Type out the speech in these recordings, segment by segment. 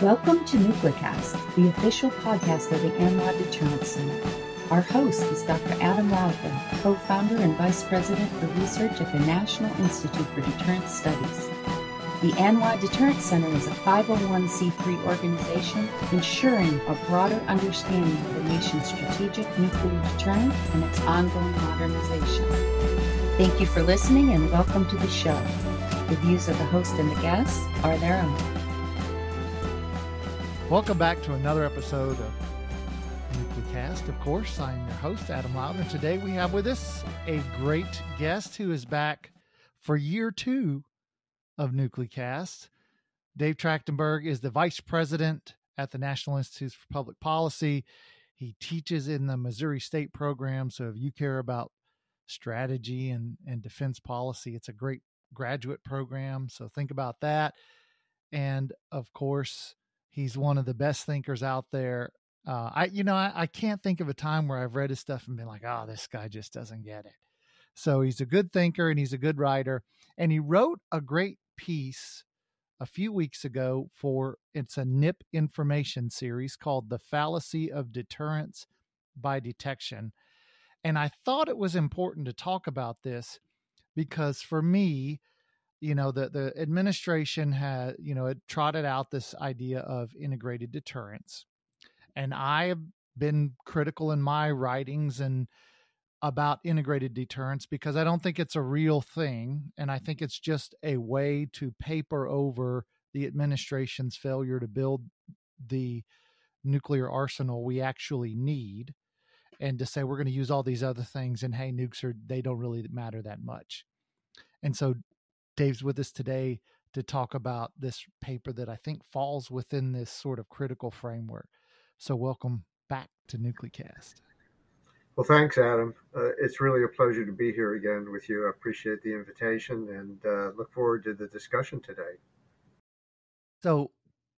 Welcome to NuclearCast, the official podcast of the ANWA Deterrence Center. Our host is Dr. Adam Loudon, co-founder and vice president for research at the National Institute for Deterrence Studies. The ANWA Deterrence Center is a 501c3 organization ensuring a broader understanding of the nation's strategic nuclear deterrent and its ongoing modernization. Thank you for listening and welcome to the show. The views of the host and the guests are their own. Welcome back to another episode of NuclearCast. Of course, I'm your host, Adam Loudon. Today we have with us a great guest who is back for year 2 of NuclearCast. Dave Trachtenberg is the vice president at the National Institute for Public Policy. He teaches in the Missouri State program. So if you care about strategy and defense policy, it's a great graduate program. So think about that. And of course, he's one of the best thinkers out there. I can't think of a time where I've read his stuff and been like, oh, this guy just doesn't get it. So he's a good thinker and he's a good writer. And he wrote a great piece a few weeks ago it's a NIP information series called The Fallacy of Deterrence by Detection. And I thought it was important to talk about this because for me, the administration had, it trotted out this idea of integrated deterrence. And I have been critical in my writings and about integrated deterrence because I don't think it's a real thing. And I think it's just a way to paper over the administration's failure to build the nuclear arsenal we actually need and to say we're going to use all these other things and hey, they don't really matter that much. And so Dave's with us today to talk about this paper that I think falls within this sort of critical framework. So welcome back to NuclearCast. Well, thanks, Adam. It's really a pleasure to be here again with you. I appreciate the invitation and look forward to the discussion today. So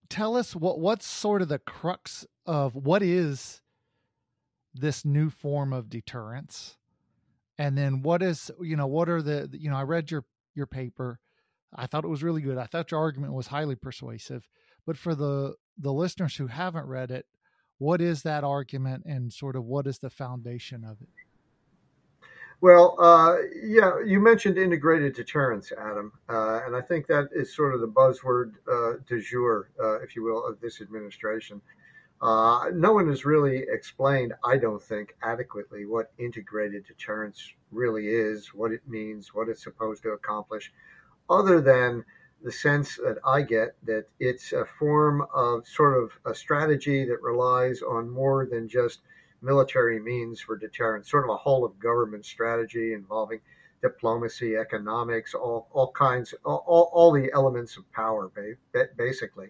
tell us what's sort of the crux of what is this new form of deterrence? And then what are I read your paper. I thought it was really good. I thought your argument was highly persuasive. But for the listeners who haven't read it, what is that argument and sort of what is the foundation of it? Well, you mentioned integrated deterrence, Adam. And I think that is sort of the buzzword du jour, if you will, of this administration. No one has really explained, I don't think, adequately what integrated deterrence really is, what it means, what it's supposed to accomplish, other than the sense that I get that it's a form of sort of a strategy that relies on more than just military means for deterrence, sort of a whole of government strategy involving diplomacy, economics, all kinds, all the elements of power, basically.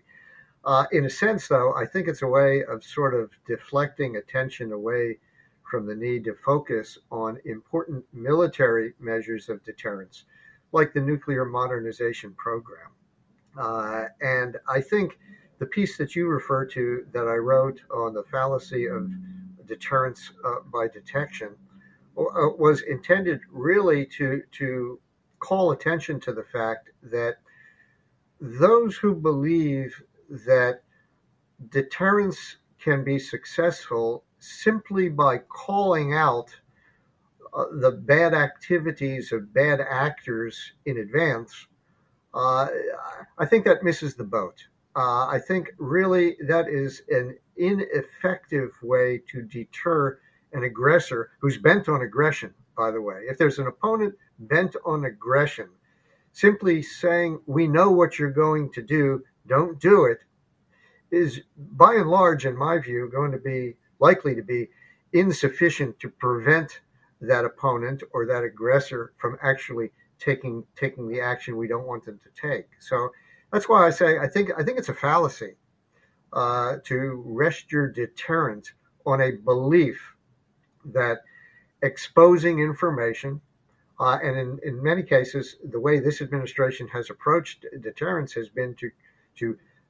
In a sense, though, I think it's a way of sort of deflecting attention away from the need to focus on important military measures of deterrence, like the nuclear modernization program. And I think the piece that you refer to that I wrote on the fallacy of deterrence by detection was intended really to call attention to the fact that those who believe that deterrence can be successful simply by calling out the bad activities of bad actors in advance, I think that misses the boat. I think really that is an ineffective way to deter an aggressor who's bent on aggression, by the way. If there's an opponent bent on aggression, simply saying, we know what you're going to do, don't do it, is by and large, in my view, likely to be insufficient to prevent that opponent or that aggressor from actually taking the action we don't want them to take. So that's why I say I think it's a fallacy to rest your deterrent on a belief that exposing information, and in many cases, the way this administration has approached deterrence has been to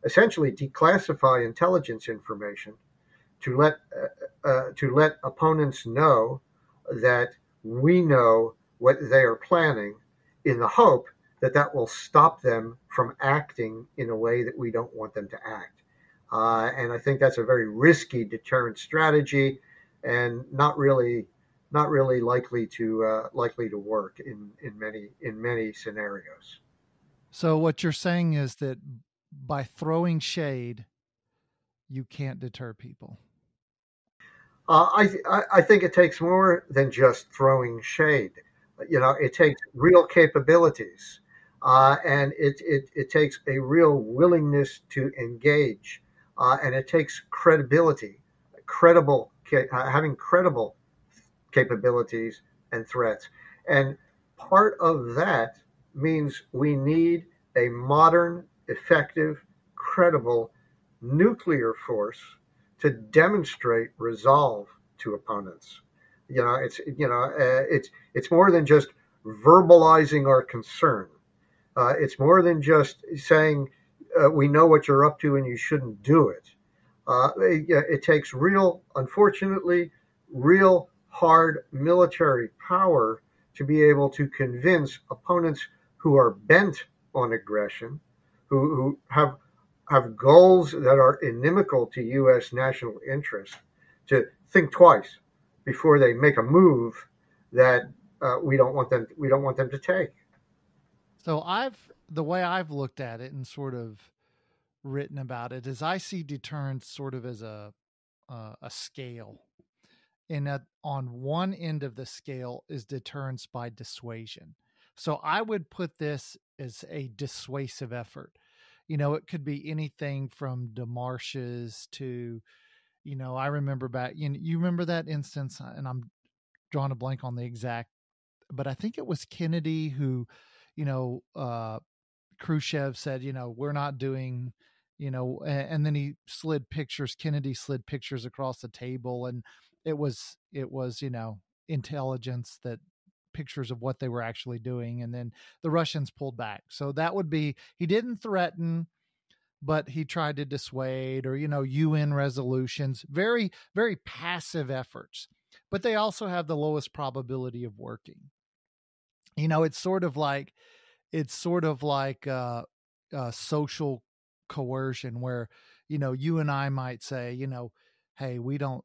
essentially declassify intelligence information, to let opponents know that we know what they are planning, in the hope that will stop them from acting in a way that we don't want them to act. And I think that's a very risky deterrent strategy, and not really likely to work in many scenarios. So what you're saying is that by throwing shade, you can't deter people. I think it takes more than just throwing shade. It takes real capabilities, and it takes a real willingness to engage, and it takes credibility, having credible capabilities and threats. And part of that means we need a modern, effective, credible nuclear force to demonstrate resolve to opponents. It's more than just verbalizing our concern. It's more than just saying we know what you're up to and you shouldn't do it. It takes unfortunately, real hard military power to be able to convince opponents who are bent on aggression, who have goals that are inimical to U.S. national interest, to think twice before they make a move that we don't want them to take. So the way I've looked at it and sort of written about it is I see deterrence sort of as a scale. And on one end of the scale is deterrence by dissuasion. So I would put this as a dissuasive effort. It could be anything from demarches to, I remember back, you remember that instance, and I'm drawing a blank on the exact, but I think it was Kennedy who, Khrushchev said, we're not doing, and then Kennedy slid pictures across the table, and it was, intelligence that pictures of what they were actually doing. And then the Russians pulled back. So that would be, he didn't threaten, but he tried to dissuade, or, UN resolutions, very, very passive efforts, but they also have the lowest probability of working. It's sort of like social coercion where, you and I might say, hey, we don't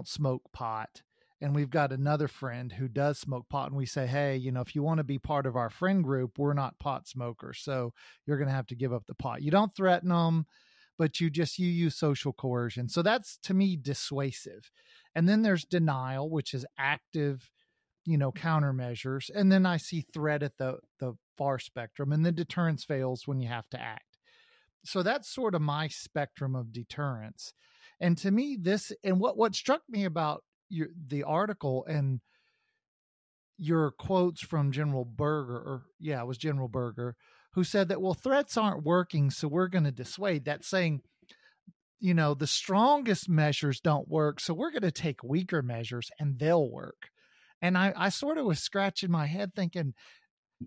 smoke pot. And we've got another friend who does smoke pot. And we say, hey, if you want to be part of our friend group, we're not pot smokers. So you're going to have to give up the pot. You don't threaten them, but you use social coercion. So that's, to me, dissuasive. And then there's denial, which is active, countermeasures. And then I see threat at the far spectrum, and then deterrence fails when you have to act. So that's sort of my spectrum of deterrence. And to me, what struck me about the article and your quotes from General Berger, it was General Berger, who said that, well, threats aren't working, so we're going to dissuade. That's saying, the strongest measures don't work, so we're going to take weaker measures and they'll work. And I sort of was scratching my head thinking,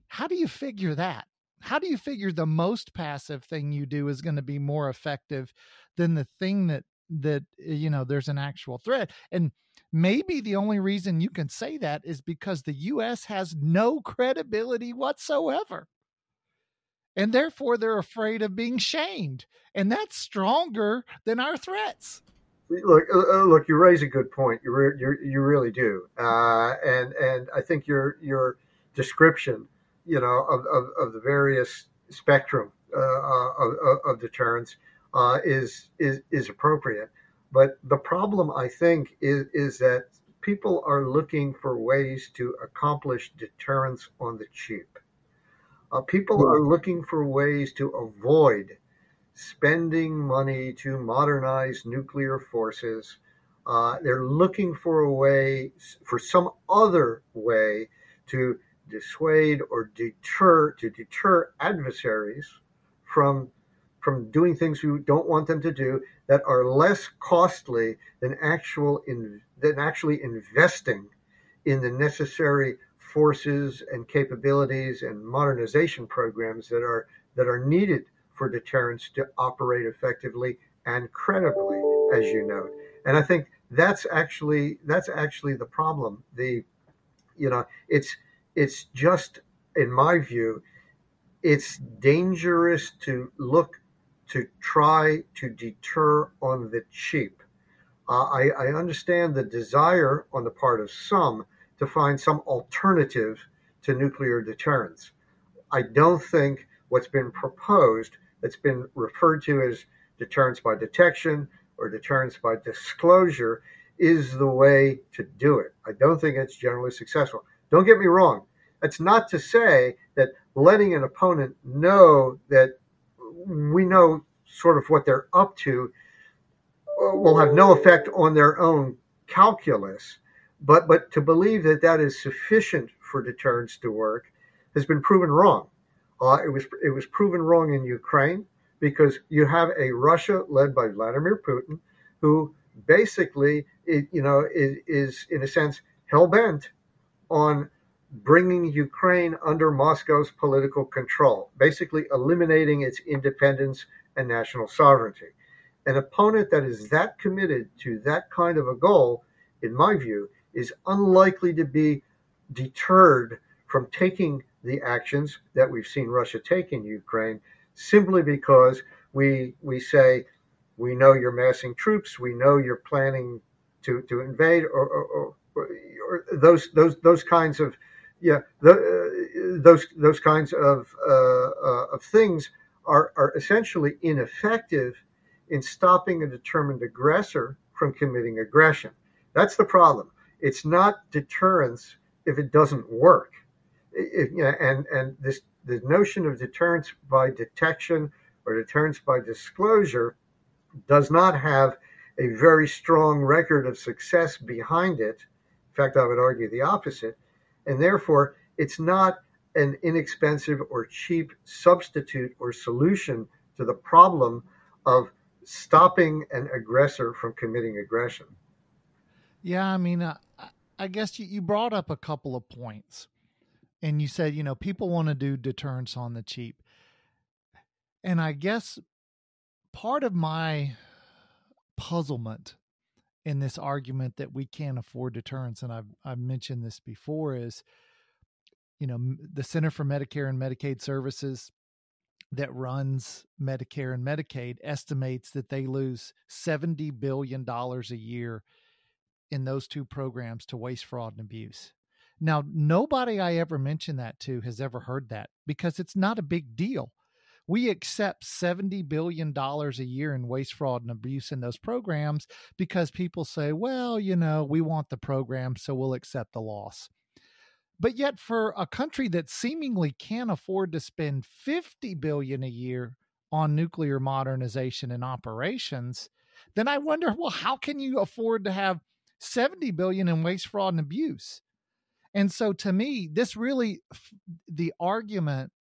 how do you figure that? How do you figure the most passive thing you do is going to be more effective than the thing that there's an actual threat? And maybe the only reason you can say that is because the U.S. has no credibility whatsoever. And therefore they're afraid of being shamed. And that's stronger than our threats. Look, you raise a good point. You really do, and I think your description, of the various spectrum of deterrence is appropriate. But the problem, I think, is that people are looking for ways to accomplish deterrence on the cheap. People are looking for ways to avoid spending money to modernize nuclear forces. They're looking for some other way to dissuade or deter adversaries from doing things we don't want them to do, that are less costly than actually investing in the necessary forces and capabilities and modernization programs that are needed for deterrence to operate effectively and credibly, as you note. And I think that's actually the problem. It's just, in my view, it's dangerous to look to try to deter on the cheap. I understand the desire on the part of some to find some alternative to nuclear deterrence. I don't think what's been proposed, that's been referred to as deterrence by detection or deterrence by disclosure, is the way to do it. I don't think it's generally successful. Don't get me wrong. That's not to say that letting an opponent know that we know sort of what they're up to will have no effect on their own calculus. But to believe that that is sufficient for deterrence to work has been proven wrong. It was proven wrong in Ukraine because you have a Russia led by Vladimir Putin, who basically, is in a sense hell bent on bringing Ukraine under Moscow's political control, basically eliminating its independence and national sovereignty. An opponent that is that committed to that kind of a goal, in my view, is unlikely to be deterred from taking the actions that we've seen Russia take in Ukraine simply because we say, we know you're massing troops, we know you're planning to invade, or those kinds of those kinds of things are essentially ineffective in stopping a determined aggressor from committing aggression. That's the problem. It's not deterrence if it doesn't work. And the notion of deterrence by detection or deterrence by disclosure does not have a very strong record of success behind it. In fact, I would argue the opposite. And therefore, it's not an inexpensive or cheap substitute or solution to the problem of stopping an aggressor from committing aggression. Yeah, I mean, I guess you brought up a couple of points, and you said, people want to do deterrence on the cheap. And I guess part of my puzzlement in this argument that we can't afford deterrence, and I've mentioned this before, is, the Center for Medicare and Medicaid Services that runs Medicare and Medicaid estimates that they lose $70 billion a year in those two programs to waste, fraud, and abuse. Now, nobody I ever mentioned that to has ever heard that because it's not a big deal. We accept $70 billion a year in waste, fraud, and abuse in those programs because people say, well, we want the program, so we'll accept the loss. But yet for a country that seemingly can't afford to spend $50 billion a year on nuclear modernization and operations, then I wonder, well, how can you afford to have $70 billion in waste, fraud, and abuse? And so to me, this really, the argument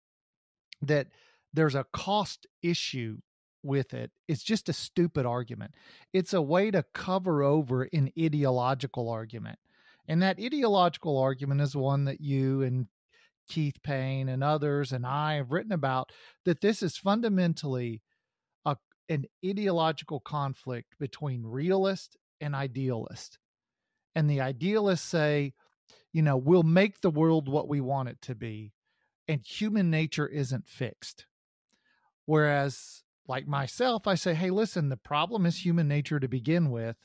that there's a cost issue with it is just a stupid argument. It's a way to cover over an ideological argument. And that ideological argument is one that you and Keith Payne and others and I have written about, that this is fundamentally an ideological conflict between realist and idealist. And the idealists say, we'll make the world what we want it to be, and human nature isn't fixed. Whereas, like myself, I say, hey, listen, the problem is human nature to begin with.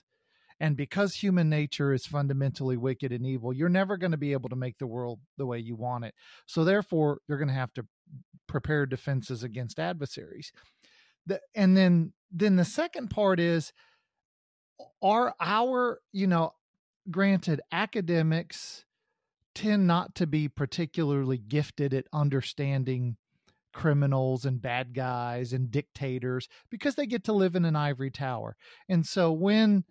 And because human nature is fundamentally wicked and evil, you're never going to be able to make the world the way you want it. So therefore, you're going to have to prepare defenses against adversaries. And then the second part is, are our, granted, academics tend not to be particularly gifted at understanding criminals and bad guys and dictators because they get to live in an ivory tower. And so when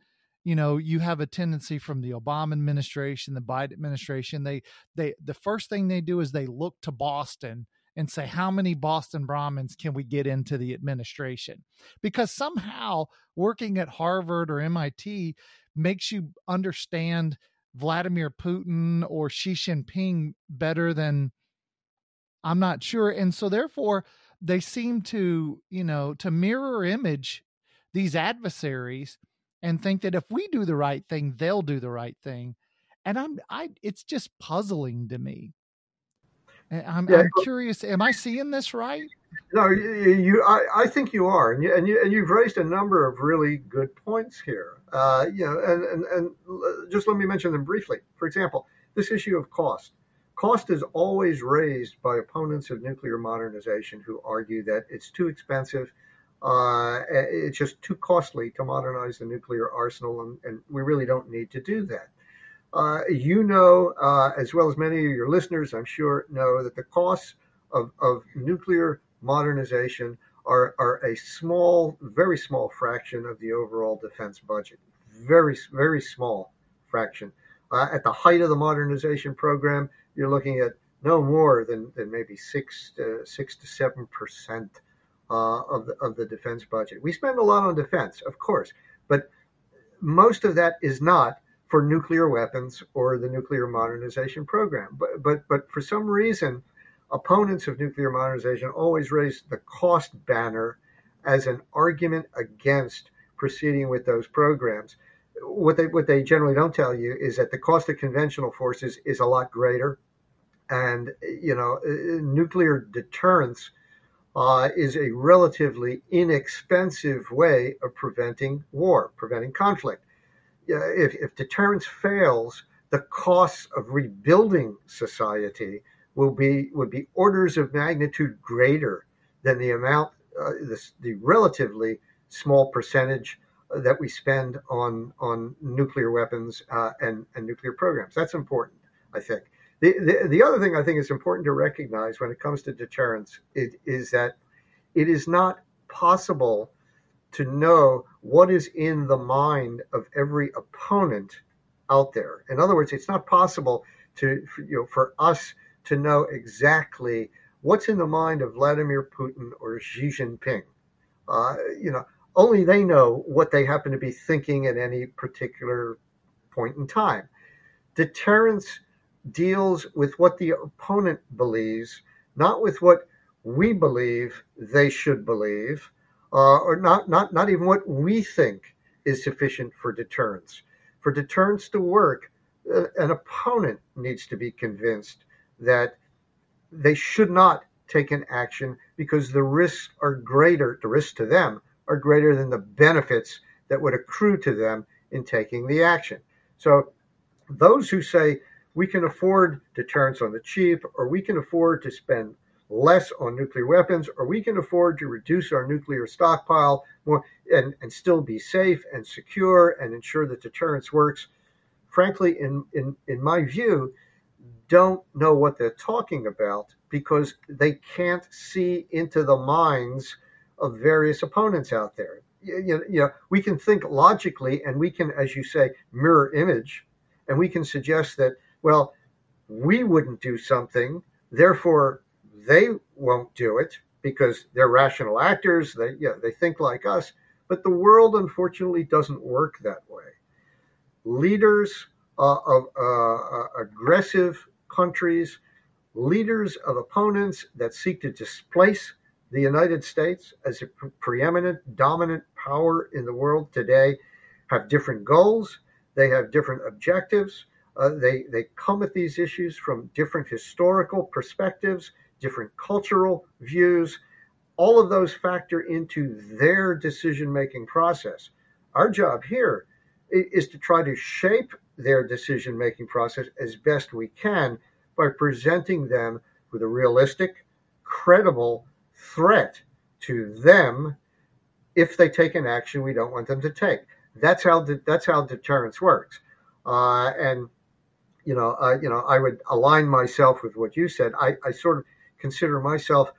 you have a tendency from the Obama administration, the Biden administration, they the first thing they do is they look to Boston and say, how many Boston Brahmins can we get into the administration? Because somehow working at Harvard or MIT makes you understand Vladimir Putin or Xi Jinping better than, I'm not sure. And so therefore they seem to, to mirror image these adversaries and think that if we do the right thing, they'll do the right thing. And it's just puzzling to me. I'm curious, am I seeing this right? No, I think you are, and you've raised a number of really good points here. And just let me mention them briefly. For example, this issue of cost. Cost is always raised by opponents of nuclear modernization who argue that it's too expensive, it's just too costly to modernize the nuclear arsenal, and we really don't need to do that. As well as many of your listeners, I'm sure, know that the costs of nuclear modernization are a small, very small fraction of the overall defense budget. Very, very small fraction. At the height of the modernization program, you're looking at no more than maybe 6 to 7% of the defense budget. We spend a lot on defense, of course, but most of that is not for nuclear weapons or the nuclear modernization program. But for some reason, opponents of nuclear modernization always raise the cost banner as an argument against proceeding with those programs. What they generally don't tell you is that the cost of conventional forces is a lot greater, and nuclear deterrence is a relatively inexpensive way of preventing war, preventing conflict. If deterrence fails, the costs of rebuilding society would be orders of magnitude greater than the amount, the relatively small percentage that we spend on nuclear weapons and nuclear programs. That's important, I think. The other thing I think is important to recognize when it comes to deterrence is that it is not possible to know what is in the mind of every opponent out there. In other words, it's not possible for us to know exactly what's in the mind of Vladimir Putin or Xi Jinping. Only they know what they happen to be thinking at any particular point in time. Deterrence deals with what the opponent believes, not with what we believe they should believe, or not even what we think is sufficient for deterrence. For deterrence to work, an opponent needs to be convinced that they should not take an action because the risks to them are greater than the benefits that would accrue to them in taking the action. So those who say we can afford deterrence on the cheap, or we can afford to spend less on nuclear weapons, or we can afford to reduce our nuclear stockpile more and still be safe and secure and ensure that deterrence works, frankly, in my view, don't know what they're talking about because they can't see into the minds of various opponents out there. We can think logically, and we can, as you say, mirror image, and we can suggest that, well, we wouldn't do something, therefore they won't do it because they're rational actors. They think like us, but the world unfortunately doesn't work that way. Leaders of aggressive countries, leaders of opponents that seek to displace the United States as a preeminent, dominant power in the world today have different goals. They have different objectives. They come at these issues from different historical perspectives, different cultural views. All of those factor into their decision-making process. Our job here is to try to shape their decision-making process as best we can by presenting them with a realistic, credible threat to them if they take an action we don't want them to take. That's how deterrence works. I would align myself with what you said. I sort of consider myself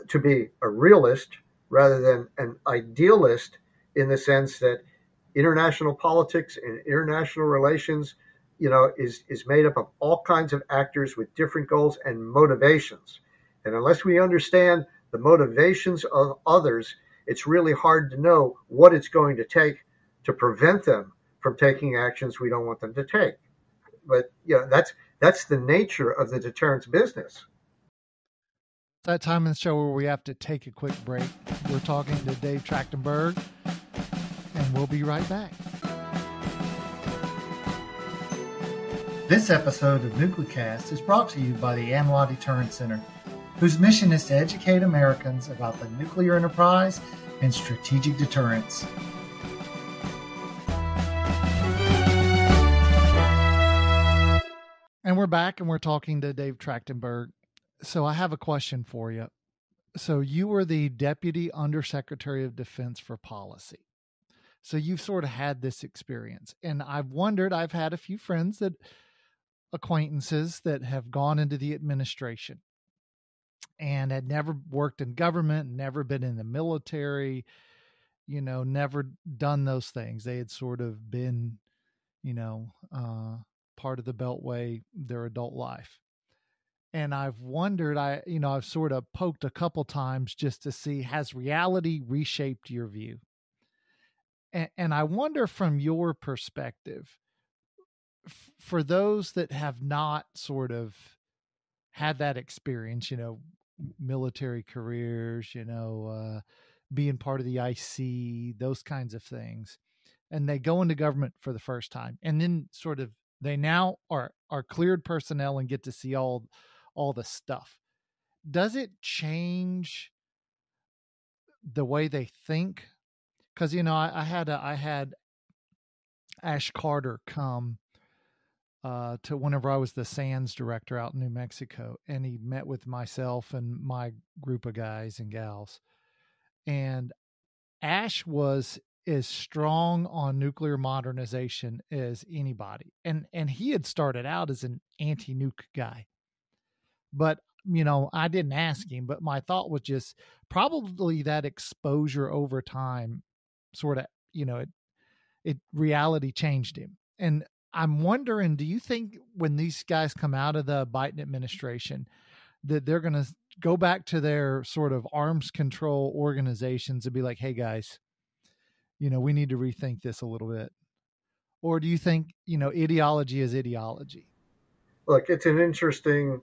to be a realist rather than an idealist, in the sense that international politics and international relations, is made up of all kinds of actors with different goals and motivations. And unless we understand the motivations of others, it's really hard to know what it's going to take to prevent them from taking actions we don't want them to take. But that's the nature of the deterrence business. That time in the show where we have to take a quick break. We're talking to Dave Trachtenberg, and we'll be right back. This episode of NucleCast is brought to you by the AMLA Deterrence Center. whose mission is to educate Americans about the nuclear enterprise and strategic deterrence. And we're back and we're talking to Dave Trachtenberg. So I have a question for you. So you were the Deputy Undersecretary of Defense for Policy. So you've sort of had this experience. And I've had a few friends acquaintances that have gone into the administration and had never worked in government, never been in the military, never done those things. They had sort of been, part of the Beltway their adult life. And I've wondered, I've sort of poked a couple times just to see, has reality reshaped your view? And I wonder from your perspective, for those that have not sort of had that experience, military careers, being part of the IC, those kinds of things, and they go into government for the first time, and then sort of they now are cleared personnel and get to see all the stuff. Does it change the way they think? Because I had Ash Carter come to whenever I was the SANS director out in New Mexico, and he met with myself and my group of guys and gals, and Ash was as strong on nuclear modernization as anybody. And he had started out as an anti-nuke guy. But, I didn't ask him, but my thought was just probably that exposure over time sort of, it reality changed him. And I'm wondering, do you think when these guys come out of the Biden administration that they're going to go back to their sort of arms control organizations and be like, hey guys, we need to rethink this a little bit? Or do you think, ideology is ideology? Look, it's an interesting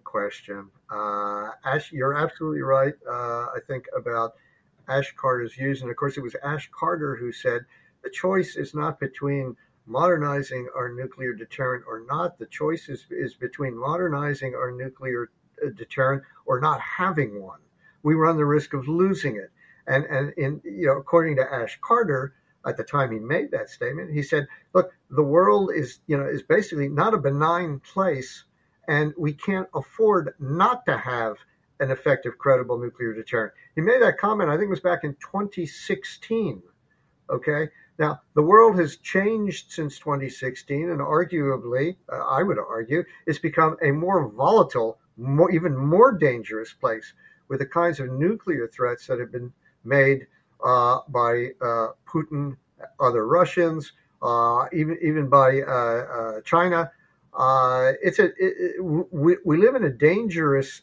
question. Ash, you're absolutely right. I think about Ash Carter's views. And of course, it was Ash Carter who said the choice is not between modernizing our nuclear deterrent or not. The choice is between modernizing our nuclear deterrent or not having one. We run the risk of losing it. And according to Ash Carter, at the time he made that statement, he said, look, the world is basically not a benign place, and we can't afford not to have an effective, credible nuclear deterrent. He made that comment, I think it was back in 2016. Okay. Now, the world has changed since 2016, and arguably, I would argue, it's become a more volatile, even more dangerous place with the kinds of nuclear threats that have been made by Putin, other Russians, even by China. We live in a dangerous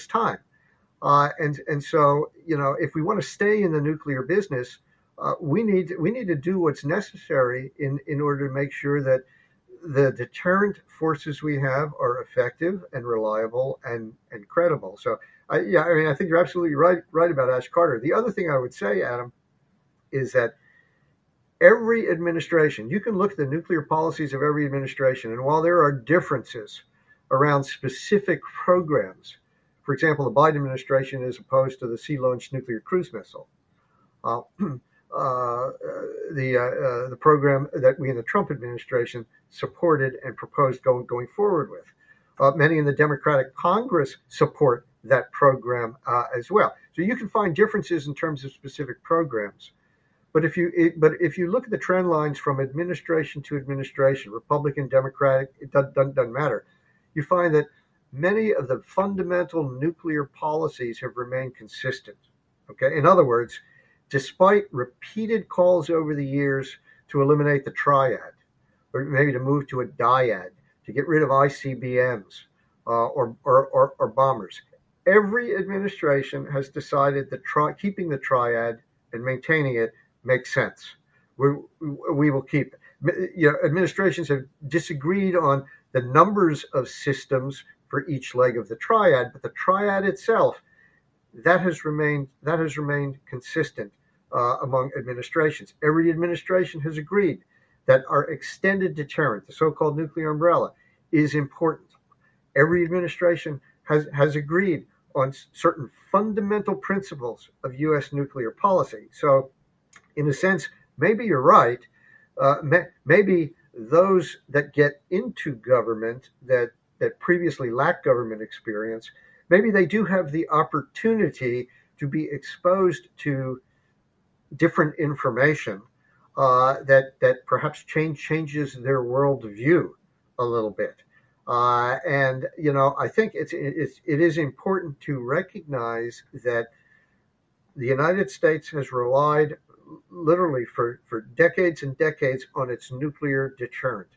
time, and so if we want to stay in the nuclear business, we need to do what's necessary in order to make sure that the deterrent forces we have are effective and reliable and credible. So, I think you're absolutely right about Ash Carter. The other thing I would say, Adam, is that every administration, you can look at the nuclear policies of every administration, and while there are differences around specific programs, for example, the Biden administration is opposed to the Sea-launched nuclear cruise missile. The program that we in the Trump administration supported and proposed going forward with. Many in the Democratic Congress support that program as well. So you can find differences in terms of specific programs. But if you look at the trend lines from administration to administration, Republican, Democratic, it doesn't matter. You find that many of the fundamental nuclear policies have remained consistent. Okay, in other words, despite repeated calls over the years to eliminate the triad, or maybe to move to a dyad, to get rid of ICBMs or bombers, every administration has decided that keeping the triad and maintaining it makes sense. We will keep it. Administrations have disagreed on the numbers of systems for each leg of the triad, but the triad itself, that has remained consistent among administrations. Every administration has agreed that our extended deterrent, the so-called nuclear umbrella, is important. Every administration has agreed on certain fundamental principles of U.S. nuclear policy. So, in a sense, maybe you're right. Maybe those that get into government that previously lacked government experience, maybe they do have the opportunity to be exposed to different information that perhaps changes their worldview a little bit. And I think it is important to recognize that the United States has relied literally for decades and decades on its nuclear deterrent.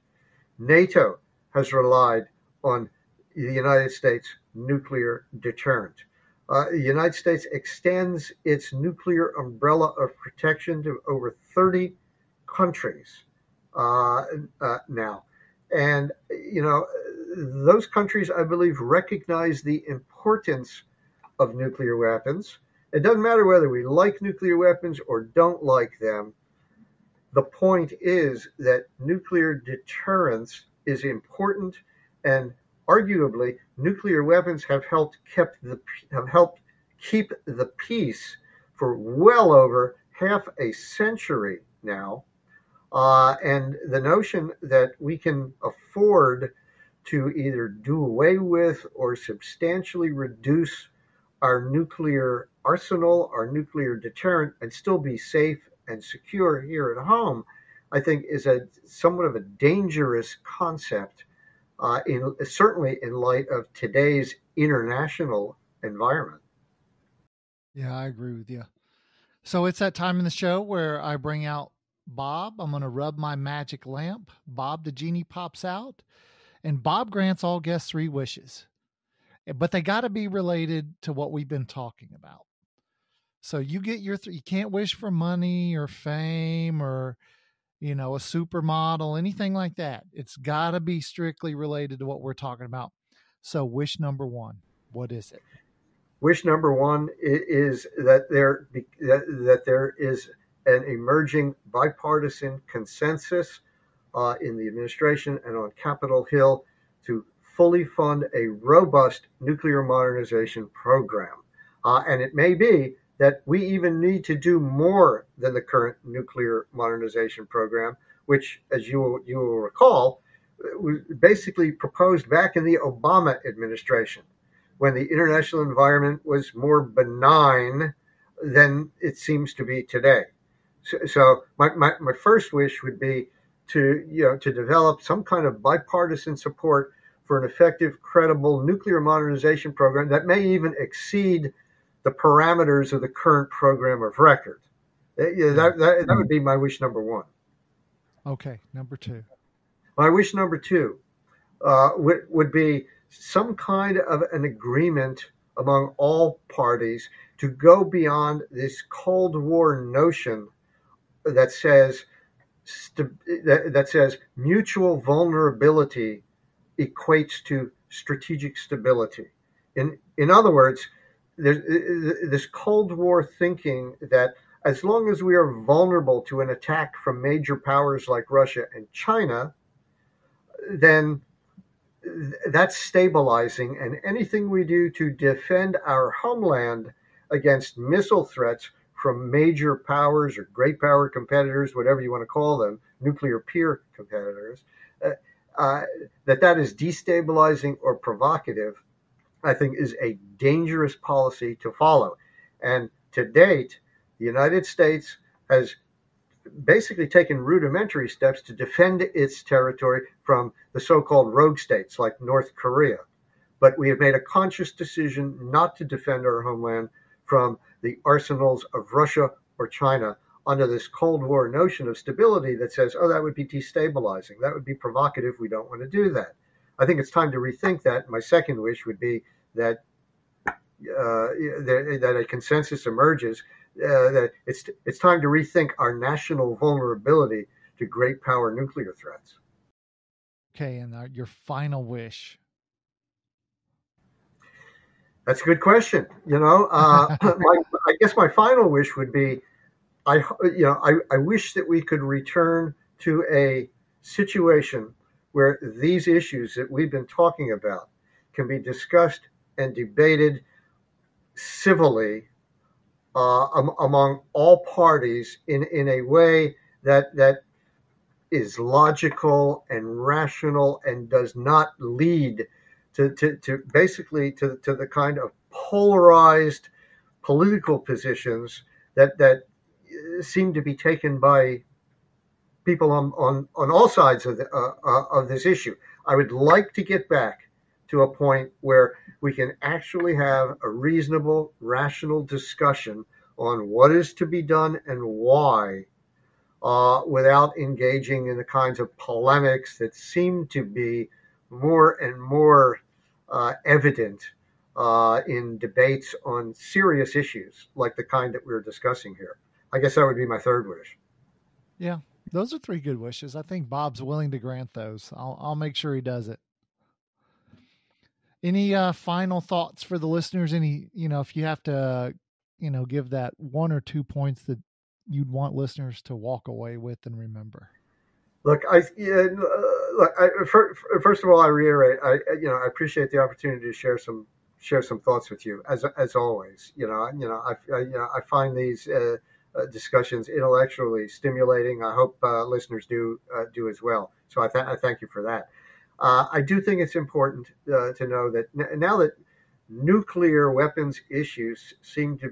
NATO has relied on the United States nuclear deterrent. The United States extends its nuclear umbrella of protection to over 30 countries now. And, those countries, I believe, recognize the importance of nuclear weapons. It doesn't matter whether we like nuclear weapons or don't like them. The point is that nuclear deterrence is important, and arguably, nuclear weapons have helped keep the peace for well over half a century now. And the notion that we can afford to either do away with or substantially reduce our nuclear arsenal, our nuclear deterrent, and still be safe and secure here at home, I think is somewhat of a dangerous concept, certainly in light of today's international environment. Yeah, I agree with you. So it's that time in the show where I bring out Bob. I'm going to rub my magic lamp. Bob, the genie, pops out, and Bob grants all guests 3 wishes. But they got to be related to what we've been talking about. So you get your you can't wish for money or fame or, a supermodel, anything like that. It's got to be strictly related to what we're talking about. So wish number 1, what is it? Wish number 1 is that there is an emerging bipartisan consensus in the administration and on Capitol Hill to fully fund a robust nuclear modernization program. And it may be that we even need to do more than the current nuclear modernization program, which, as you will recall, was basically proposed back in the Obama administration, when the international environment was more benign than it seems to be today. So my first wish would be to develop some kind of bipartisan support for an effective, credible nuclear modernization program that may even exceed the parameters of the current program of record. That would be my wish number 1. Okay, number 2. My wish number 2 would be some kind of an agreement among all parties to go beyond this Cold War notion that says mutual vulnerability equates to strategic stability. In other words, there's this Cold War thinking that as long as we are vulnerable to an attack from major powers like Russia and China, then that's stabilizing, and anything we do to defend our homeland against missile threats from major powers or great power competitors, whatever you want to call them, nuclear peer competitors, that is destabilizing or provocative, I think is a dangerous policy to follow. And to date, the United States has basically taken rudimentary steps to defend its territory from the so-called rogue states like North Korea. But we have made a conscious decision not to defend our homeland from the arsenals of Russia or China under this Cold War notion of stability that says, oh, that would be destabilizing. That would be provocative. We don't want to do that. I think it's time to rethink that. My second wish would be that that a consensus emerges that it's time to rethink our national vulnerability to great power nuclear threats. Okay, and your final wish? That's a good question. I guess my final wish would be, I wish that we could return to a situation where these issues that we've been talking about can be discussed and debated civilly among all parties in a way that is logical and rational and does not lead to basically to the kind of polarized political positions that seem to be taken by people on all sides of this issue. I would like to get back to a point where we can actually have a reasonable, rational discussion on what is to be done and why, without engaging in the kinds of polemics that seem to be more and more evident in debates on serious issues like the kind that we're discussing here. I guess that would be my third wish. Yeah, those are 3 good wishes. I think Bob's willing to grant those. I'll make sure he does it. Any final thoughts for the listeners? Any, if you have to, give that 1 or 2 points that you'd want listeners to walk away with and remember? Look, first of all, I reiterate, I appreciate the opportunity to share some thoughts with you as always. I find these discussions intellectually stimulating. I hope listeners do as well. So I thank you for that. I do think it's important to know that now that nuclear weapons issues seem to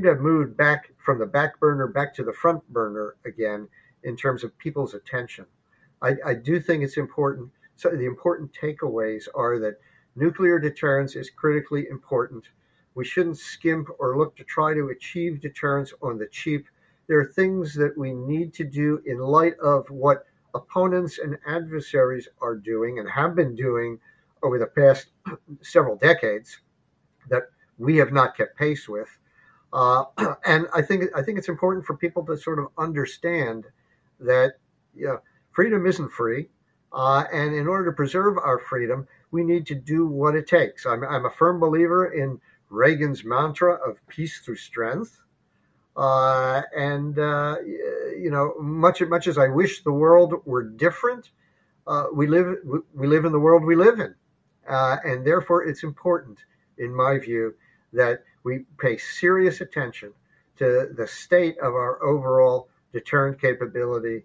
have moved back from the back burner back to the front burner again in terms of people's attention. I do think it's important. So the important takeaways are that nuclear deterrence is critically important. We shouldn't skimp or look to try to achieve deterrence on the cheap. There are things that we need to do in light of what opponents and adversaries are doing and have been doing over the past several decades that we have not kept pace with. And I think it's important for people to sort of understand that freedom isn't free, and in order to preserve our freedom, we need to do what it takes. I'm a firm believer in Reagan's mantra of peace through strength. Much as I wish the world were different, we live in the world we live in, and therefore it's important, in my view, that we pay serious attention to the state of our overall deterrent capability,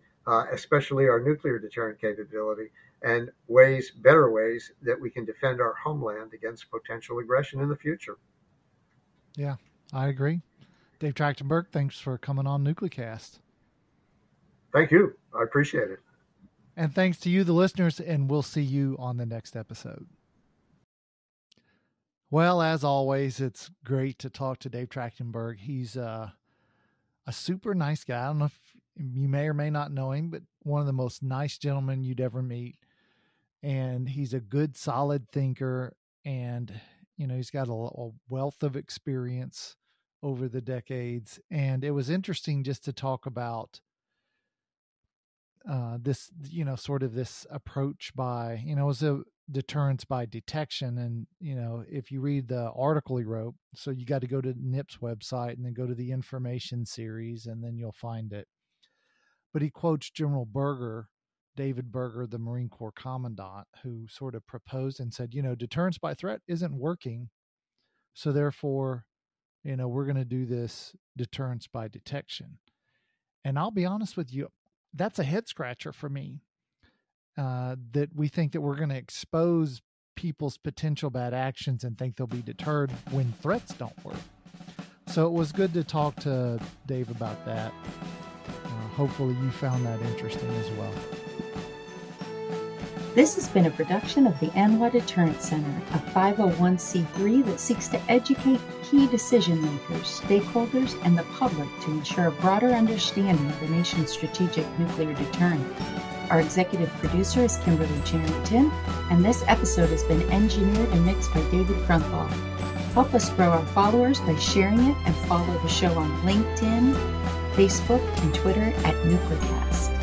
especially our nuclear deterrent capability, and better ways that we can defend our homeland against potential aggression in the future. Yeah, I agree. Dave Trachtenberg, thanks for coming on NucleCast. Thank you. I appreciate it. And thanks to you, the listeners, and we'll see you on the next episode. Well, as always, it's great to talk to Dave Trachtenberg. He's a super nice guy. I don't know if you may or may not know him, but one of the most nice gentlemen you'd ever meet. And he's a good, solid thinker. And, he's got a wealth of experience over the decades. And it was interesting just to talk about this, sort of this approach by, it was a deterrence by detection. And, if you read the article he wrote, so you got to go to NIP's website and then go to the information series, and then you'll find it. But he quotes General Berger, David Berger, the Marine Corps commandant, who sort of proposed and said, deterrence by threat isn't working. So therefore, we're going to do this deterrence by detection. And I'll be honest with you, that's a head scratcher for me, that we think that we're going to expose people's potential bad actions and think they'll be deterred when threats don't work. So it was good to talk to Dave about that. Hopefully you found that interesting as well. This has been a production of the ANWA Deterrence Center, a 501c3 that seeks to educate key decision makers, stakeholders, and the public to ensure a broader understanding of the nation's strategic nuclear deterrent. Our executive producer is Kimberly Charrington, and this episode has been engineered and mixed by David Krumthal. Help us grow our followers by sharing it and follow the show on LinkedIn, Facebook, and Twitter at NucleCast.